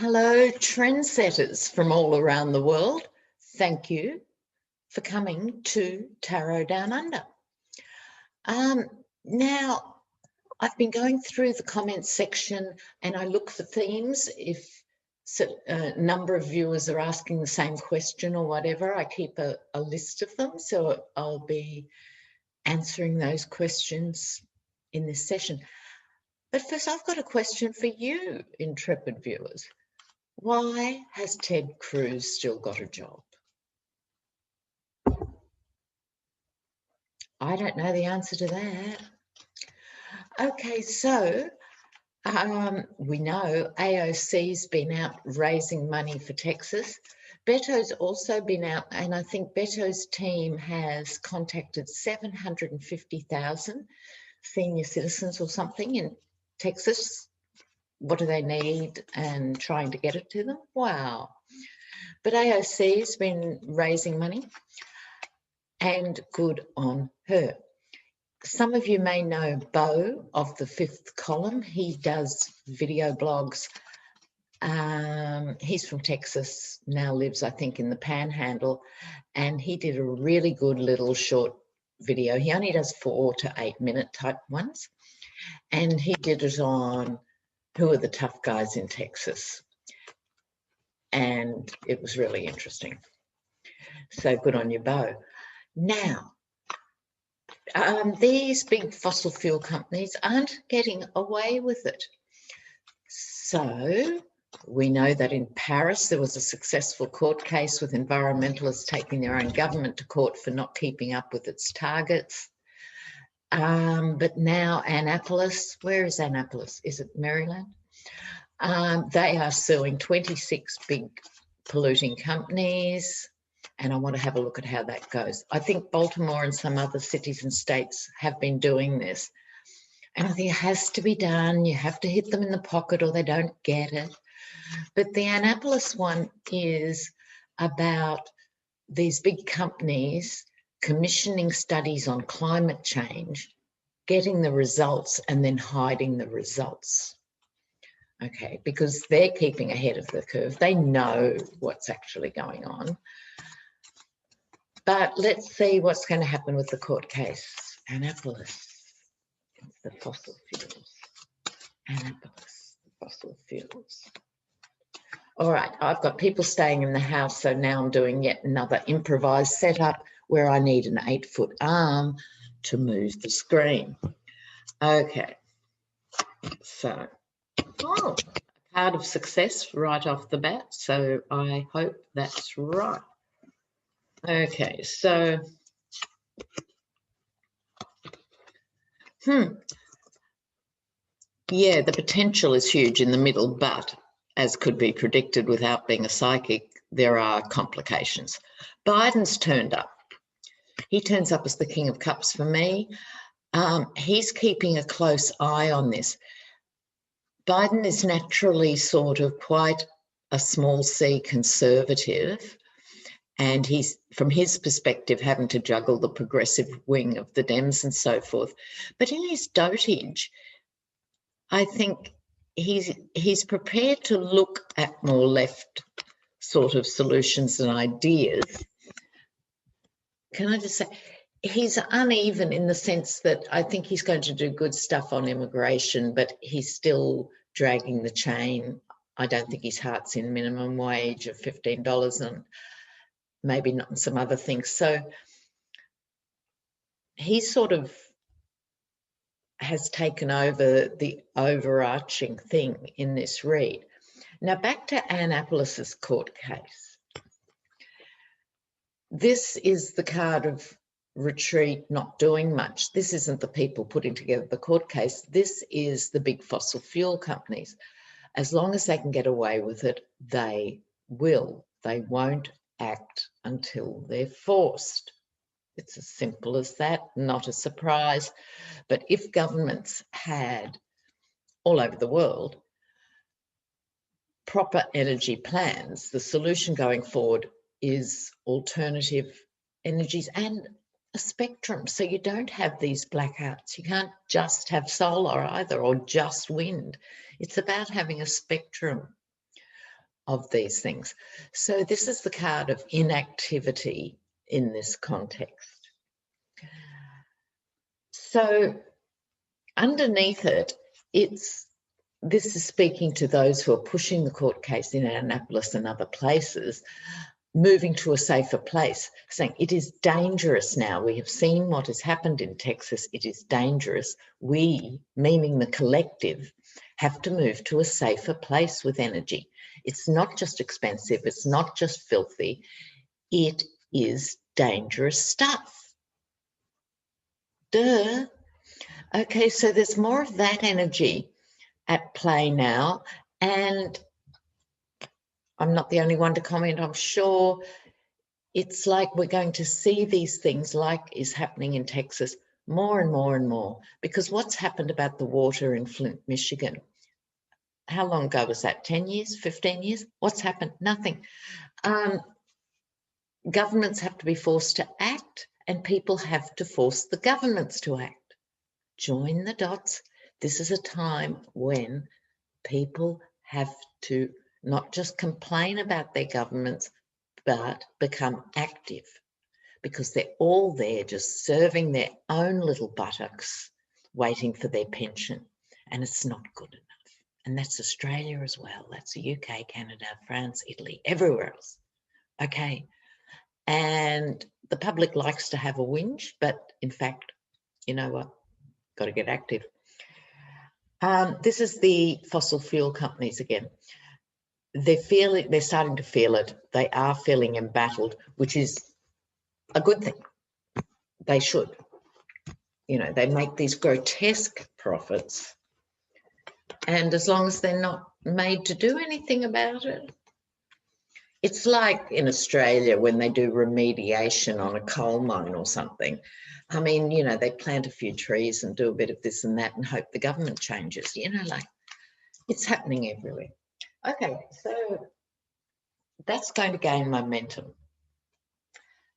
Hello, trendsetters from all around the world. Thank you for coming to Tarot Down Under. Now, I've been going through the comments section and I look for themes. If a number of viewers are asking the same question or whatever, I keep a list of them. So I'll be answering those questions in this session. But first, I've got a question for you, intrepid viewers. Why has Ted Cruz still got a job? I don't know the answer to that. Okay, so we know AOC's been out raising money for Texas. Beto's also been out, and I think Beto's team has contacted 750,000 senior citizens or something in Texas. What do they need and trying to get it to them? Wow. But AOC's been raising money and good on her. Some of you may know Beau of the Fifth Column. He does video blogs. He's from Texas, now lives, I think, in the Panhandle, and he did a really good little short video. He only does 4 to 8 minute type ones, and he did it on who are the tough guys in Texas, and it was really interesting. So good on you, Beau. Now, these big fossil fuel companies aren't getting away with it. So we know that in Paris there was a successful court case with environmentalists taking their own government to court for not keeping up with its targets. But now Annapolis, where is Annapolis? Is it Maryland? They are suing 26 big polluting companies, and I want to have a look at how that goes. I think Baltimore and some other cities and states have been doing this, and I think it has to be done. You have to hit them in the pocket or they don't get it. But the Annapolis one is about these big companies commissioning studies on climate change, getting the results and then hiding the results. Okay, because they're keeping ahead of the curve. They know what's actually going on. But let's see what's going to happen with the court case. Annapolis, the fossil fuels. Annapolis, the fossil fuels. All right, I've got people staying in the house, so now I'm doing yet another improvised setup where I need an 8-foot arm to move the screen. Okay, so, a card of success right off the bat, so I hope that's right. Okay, so, yeah, the potential is huge in the middle, but as could be predicted without being a psychic, there are complications. Biden's turned up. He turns up as the King of Cups for me. He's keeping a close eye on this. Biden is naturally sort of quite a small c conservative, and he's, from his perspective, having to juggle the progressive wing of the Dems and so forth. But in his dotage, I think he's prepared to look at more left sort of solutions and ideas. Can I just say, he's uneven in the sense that I think he's going to do good stuff on immigration, but he's still dragging the chain. I don't think his heart's in minimum wage of $15 and maybe not some other things. So he sort of has taken over the overarching thing in this read. Now back to Annapolis's court case. This is the card of retreat, not doing much. This isn't the people putting together the court case. This is the big fossil fuel companies. As long as they can get away with it, they will. They won't act until they're forced. It's as simple as that, not a surprise. But if governments had, all over the world, proper energy plans, the solution going forward is alternative energies and a spectrum. So you don't have these blackouts. You can't just have solar either or just wind. It's about having a spectrum. of these things. So this is the card of inactivity in this context. So underneath it, this is speaking to those who are pushing the court case in Annapolis and other places, moving to a safer place, saying it is dangerous now. We have seen what has happened in Texas. It is dangerous. We, meaning the collective, have to move to a safer place with energy. It's not just expensive. It's not just filthy. It is dangerous stuff. Duh. Okay, so there's more of that energy at play now, and I'm not the only one to comment, I'm sure. It's like we're going to see these things like is happening in Texas more and more and more, because what's happened about the water in Flint, Michigan? How long ago was that? 10 years, 15 years? What's happened? Nothing. Governments have to be forced to act, and people have to force the governments to act. Join the dots. This is a time when people have to not just complain about their governments, but become active, because they're all there just serving their own little buttocks, waiting for their pension, and it's not good enough. And that's Australia as well. That's the UK, Canada, France, Italy, everywhere else. Okay. And the public likes to have a whinge, but in fact, you know what? Got to get active. This is the fossil fuel companies again. They're starting to feel it. They are feeling embattled, which is a good thing. They should. You know, they make these grotesque profits, and as long as they're not made to do anything about it. It's like in Australia when they do remediation on a coal mine or something. I mean, you know, they plant a few trees and do a bit of this and that and hope the government changes. You know, like it's happening everywhere. Okay, so that's going to gain momentum.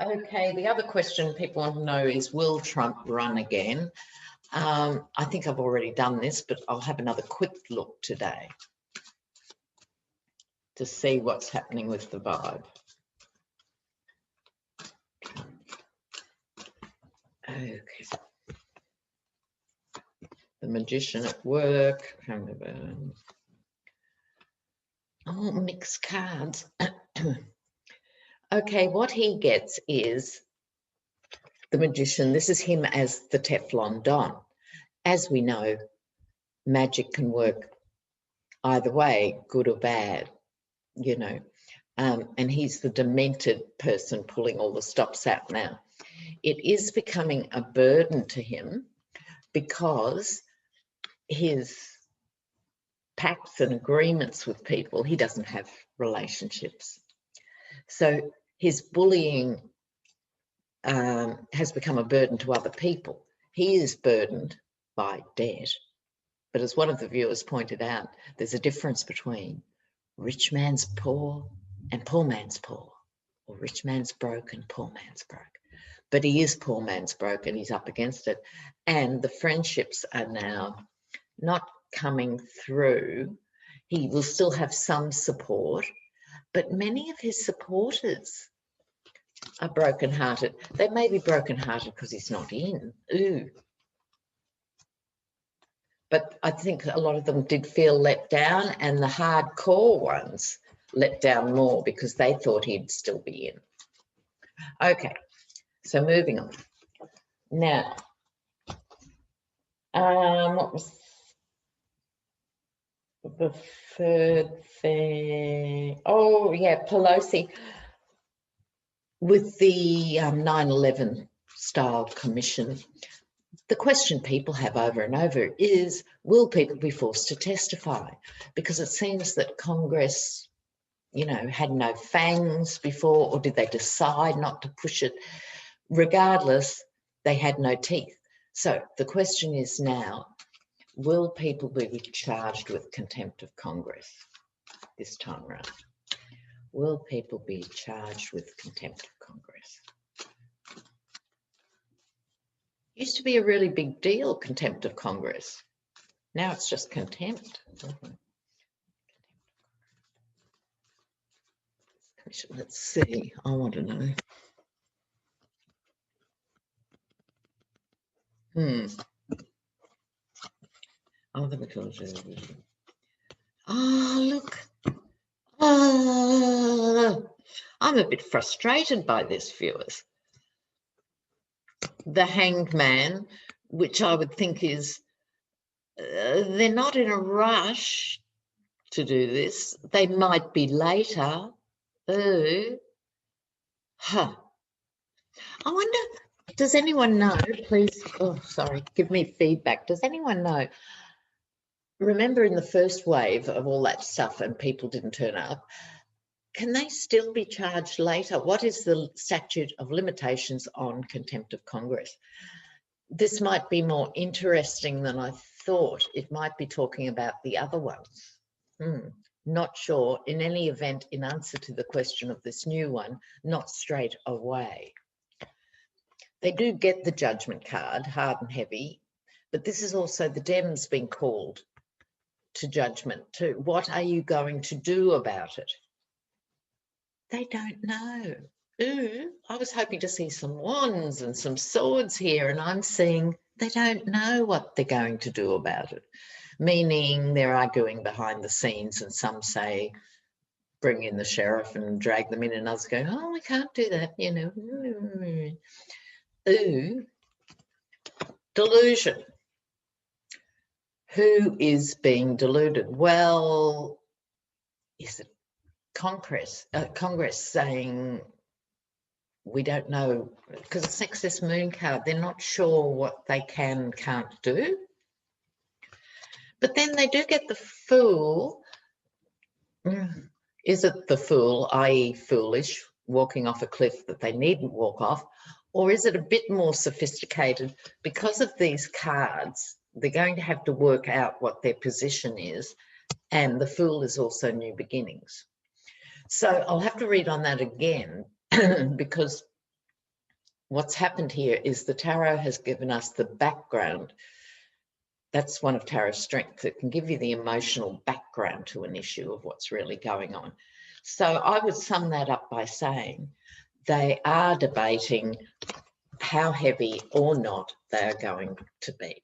Okay, the other question people want to know is, will Trump run again? I think I've already done this, but I'll have another quick look today to see what's happening with the vibe. Okay. The Magician at work. Oh, mixed cards. Okay, what he gets is the Magician. This is him as the Teflon Don. As we know, magic can work either way, good or bad, you know. And he's the demented person pulling all the stops out now. It is becoming a burden to him because his pacts and agreements with people, he doesn't have relationships. So his bullying has become a burden to other people. He is burdened by debt. But as one of the viewers pointed out, there's a difference between rich man's poor and poor man's poor, or rich man's broke and poor man's broke. But he is poor man's broke and he's up against it. And the friendships are now not coming through. He will still have some support, but many of his supporters are brokenhearted. They may be brokenhearted because he's not in. Ooh. But I think a lot of them did feel let down, and the hardcore ones let down more because they thought he'd still be in. Okay, so moving on. Now, what was the third thing? Oh, yeah, Pelosi. With the 9/11 style commission, the question people have over and over is, will people be forced to testify? Because it seems that Congress, you know, had no fangs before, or did they decide not to push it? Regardless, they had no teeth. So the question is now, will people be charged with contempt of Congress this time around? Will people be charged with contempt of Congress? Used to be a really big deal, contempt of Congress. Now it's just contempt. Let's see. I want to know. Oh, the material. Oh, look. Oh, I'm a bit frustrated by this, viewers. The Hanged Man, which I would think is, they're not in a rush to do this. They might be later. Oh, huh. I wonder, does anyone know, please, oh, sorry, give me feedback. Does anyone know? Remember in the first wave of all that stuff and people didn't turn up, can they still be charged later? What is the statute of limitations on contempt of Congress? This might be more interesting than I thought. It might be talking about the other ones. Not sure. In any event, in answer to the question of this new one, not straight away. They do get the judgment card, hard and heavy, but this is also the Dems being called to judgment too. What are you going to do about it? They don't know. Ooh, I was hoping to see some wands and some swords here, and I'm seeing they don't know what they're going to do about it, meaning they're arguing behind the scenes, and some say bring in the sheriff and drag them in, and others go, oh, we can't do that, you know. Ooh, delusion. Who is being deluded? Well, is it Congress saying we don't know, because it's excess moon card, they're not sure what they can and can't do. But then they do get the fool. Is it the fool, i.e. foolish, walking off a cliff that they needn't walk off? Or is it a bit more sophisticated? Because of these cards, they're going to have to work out what their position is. And the fool is also new beginnings. So I'll have to read on that again because what's happened here is the tarot has given us the background. That's one of tarot's strengths. It can give you the emotional background to an issue of what's really going on. So I would sum that up by saying they are debating how heavy or not they are going to be.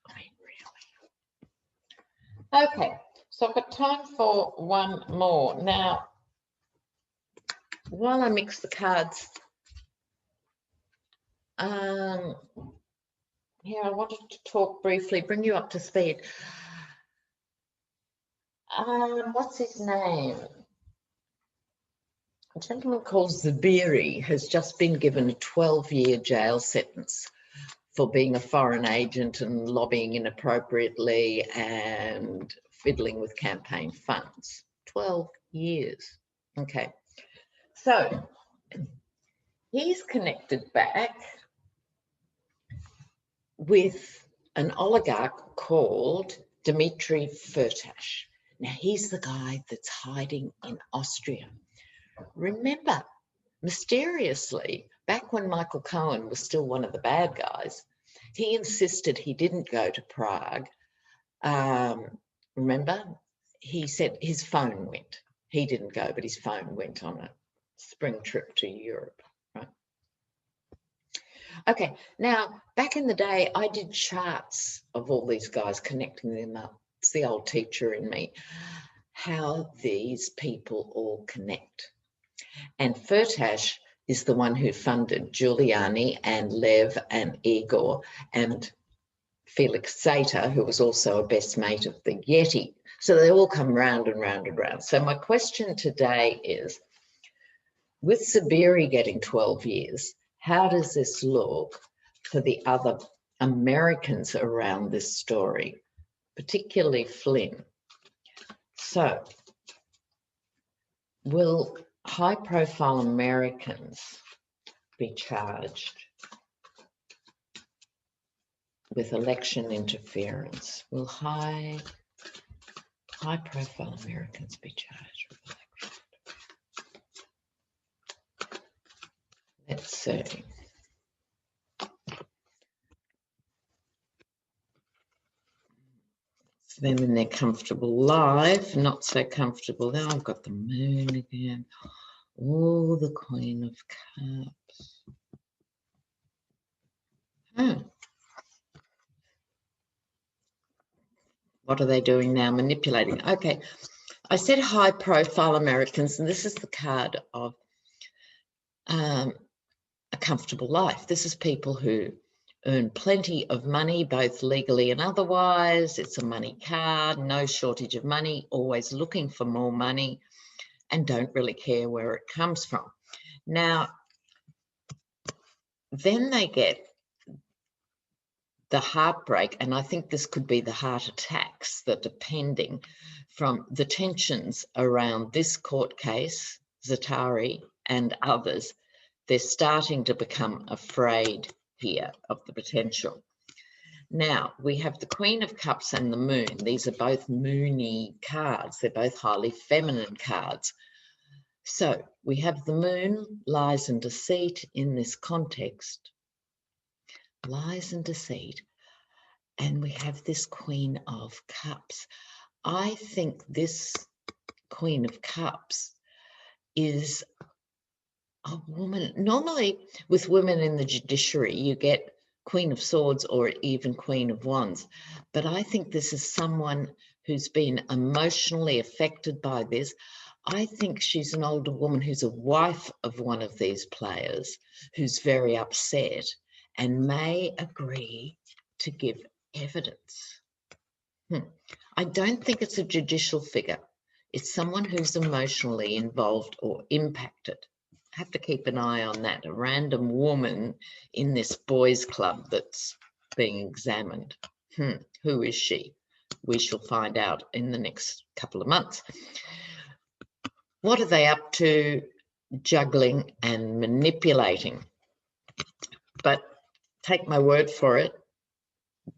I mean, really. Okay, so I've got time for one more. Now, while I mix the cards, here I wanted to talk briefly, bring you up to speed. What's his name? A gentleman called Zubiri has just been given a 12-year jail sentence for being a foreign agent and lobbying inappropriately and fiddling with campaign funds. 12 years. Okay. So he's connected back with an oligarch called Dmitry Firtash. Now, he's the guy that's hiding in Austria. Remember, mysteriously, back when Michael Cohen was still one of the bad guys, he insisted he didn't go to Prague. Remember, he said his phone went. He didn't go, but his phone went on a spring trip to Europe. Right? Okay, now, back in the day, I did charts of all these guys, connecting them up. It's the old teacher in me, how these people all connect. And Firtash is the one who funded Giuliani and Lev and Igor and Felix Sater, who was also a best mate of the Yeti. So they all come round and round and round. So my question today is, with Zubiri getting 12 years, how does this look for the other Americans around this story, particularly Flynn? So will high-profile Americans be charged with election interference? Will high-profile Americans be charged with election interference? Let's see. them in their comfortable life. Not so comfortable now. I've got the Moon again. Oh, the Queen of Cups. What are they doing now? Manipulating. Okay, I said high-profile Americans, and this is the card of a comfortable life. This is people who earn plenty of money, both legally and otherwise. It's a money card, no shortage of money, always looking for more money, and don't really care where it comes from. Now, then they get the heartbreak, and I think this could be the heart attacks that are pending from the tensions around this court case, Zaatari and others. They're starting to become afraid here of the potential. Now, we have the Queen of Cups and the Moon. These are both moony cards. They're both highly feminine cards. So we have the Moon, lies and deceit in this context. Lies and deceit. And we have this Queen of Cups. I think this Queen of Cups is a woman. Normally with women in the judiciary, you get Queen of Swords or even Queen of Wands. But I think this is someone who's been emotionally affected by this. I think she's an older woman who's a wife of one of these players who's very upset and may agree to give evidence. I don't think it's a judicial figure. It's someone who's emotionally involved or impacted. I have to keep an eye on that. A random woman in this boys' club that's being examined. Who is she? We shall find out in the next couple of months. What are they up to? Juggling and manipulating. But take my word for it,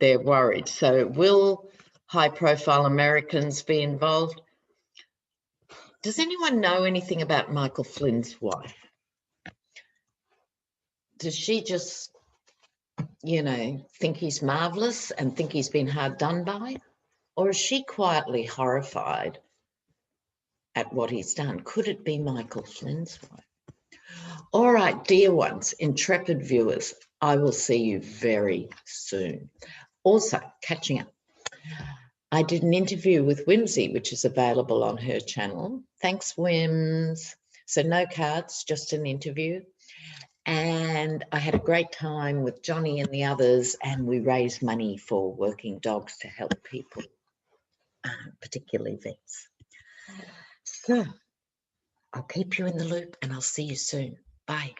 they're worried. So will high-profile Americans be involved? Does anyone know anything about Michael Flynn's wife? Does she just, you know, think he's marvellous and think he's been hard done by? Or is she quietly horrified at what he's done? Could it be Michael Flynn's wife? All right, dear ones, intrepid viewers, I will see you very soon. Also, catching up. I did an interview with Whimsy, which is available on her channel. Thanks, Whims. So no cards, just an interview. And I had a great time with Johnny and the others, and we raised money for working dogs to help people, particularly vets. So I'll keep you in the loop and I'll see you soon. Bye.